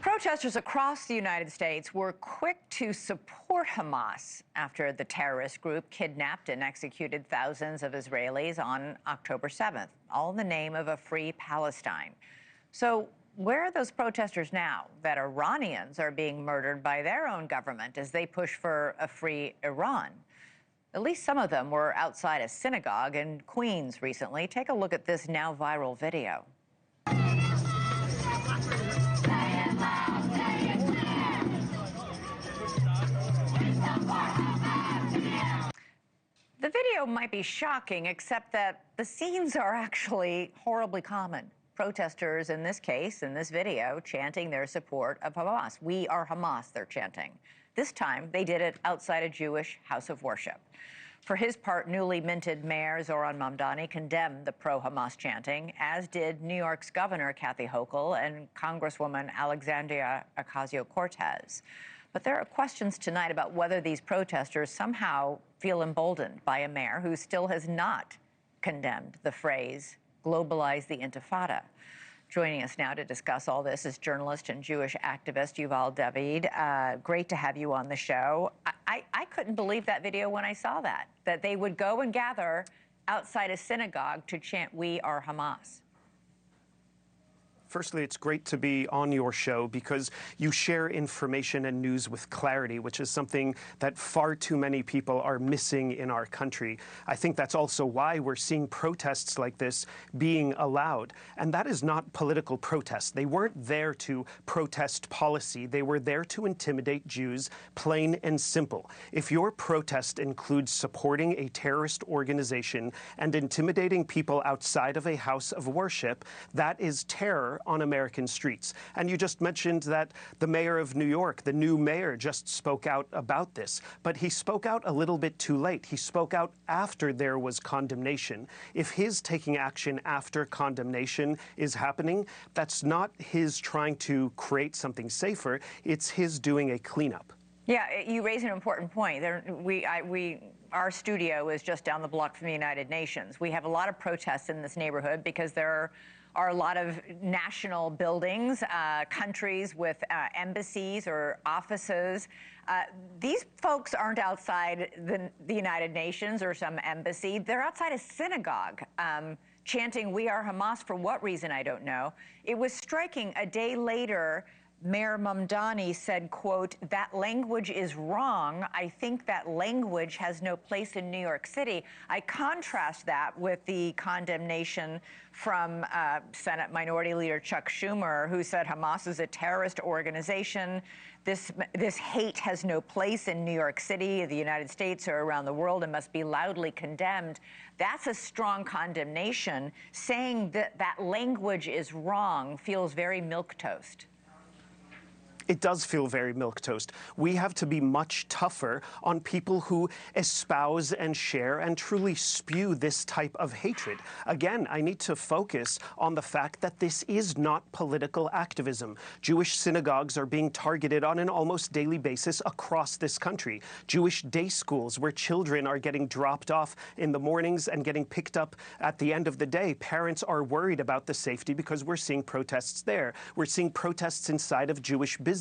Protesters across the United States were quick to support Hamas after the terrorist group kidnapped and executed thousands of Israelis on October 7th, all in the name of a free Palestine. So where are those protesters now that Iranians are being murdered by their own government as they push for a free Iran? At least some of them were outside a synagogue in Queens recently. Take a look at this now viral video. The video might be shocking, except that the scenes are actually horribly common. Protesters, in this case, in this video, chanting their support of Hamas. We are Hamas, they're chanting. This time, they did it outside a Jewish house of worship. For his part, newly minted Mayor Zohran Mamdani condemned the pro-Hamas chanting, as did New York's Governor Kathy Hochul and Congresswoman Alexandria Ocasio-Cortez. But there are questions tonight about whether these protesters somehow feel emboldened by a mayor who still has not condemned the phrase, globalize the intifada. Joining us now to discuss all this is journalist and Jewish activist Yuval David. Great to have you on the show. I couldn't believe that video when I saw that they would go and gather outside a synagogue to chant, "We are Hamas." Firstly, it's great to be on your show because you share information and news with clarity, which is something that far too many people are missing in our country. I think that's also why we're seeing protests like this being allowed. And that is not political protest. They weren't there to protest policy. They were there to intimidate Jews, plain and simple. If your protest includes supporting a terrorist organization and intimidating people outside of a house of worship, that is terror on American streets. And you just mentioned that the mayor of New York, the new mayor, just spoke out about this. But he spoke out a little bit too late. He spoke out after there was condemnation. If his taking action after condemnation is happening, that's not his trying to create something safer. It's his doing a cleanup. Yeah, you raise an important point. Our studio is just down the block from the United Nations. We have a lot of protests in this neighborhood because there are a lot of national buildings, countries with embassies or offices. These folks aren't outside the United Nations or some embassy. They're outside a synagogue chanting, "We are Hamas," for what reason, I don't know. It was striking. A day later, Mayor Mamdani said, quote, "That language is wrong. I think that language has no place in New York City." I contrast that with the condemnation from Senate Minority Leader Chuck Schumer, who said Hamas is a terrorist organization. This hate has no place in New York City, the United States, or around the world, and must be loudly condemned. That's a strong condemnation. Saying that that language is wrong feels very milquetoast. It does feel very milquetoast. We have to be much tougher on people who espouse and share and truly spew this type of hatred. Again, I need to focus on the fact that this is not political activism. Jewish synagogues are being targeted on an almost daily basis across this country. Jewish day schools where children are getting dropped off in the mornings and getting picked up at the end of the day. Parents are worried about the safety because we're seeing protests there. We're seeing protests inside of Jewish businesses.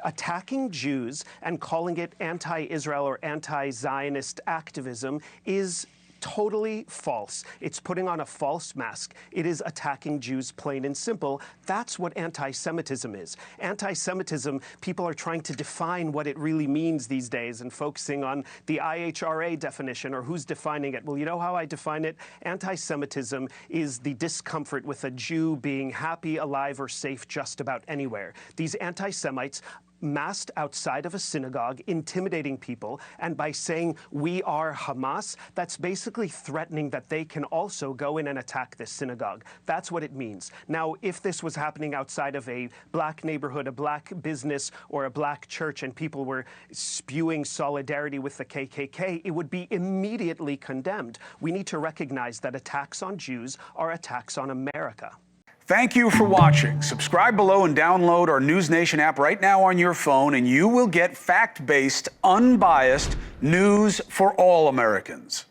Attacking Jews and calling it anti-Israel or anti-Zionist activism is totally false. It's putting on a false mask. It is attacking Jews, plain and simple. That's what anti-Semitism is. Anti-Semitism, people are trying to define what it really means these days and focusing on the IHRA definition or who's defining it. Well, you know how I define it? Anti-Semitism is the discomfort with a Jew being happy, alive, or safe just about anywhere. These anti-Semites massed outside of a synagogue, intimidating people, and by saying, "We are Hamas," that's basically threatening that they can also go in and attack this synagogue. That's what it means. Now, if this was happening outside of a black neighborhood, a black business, or a black church, and people were spewing solidarity with the KKK, it would be immediately condemned. We need to recognize that attacks on Jews are attacks on America. Thank you for watching. Subscribe below and download our NewsNation app right now on your phone, and you will get fact-based, unbiased news for all Americans.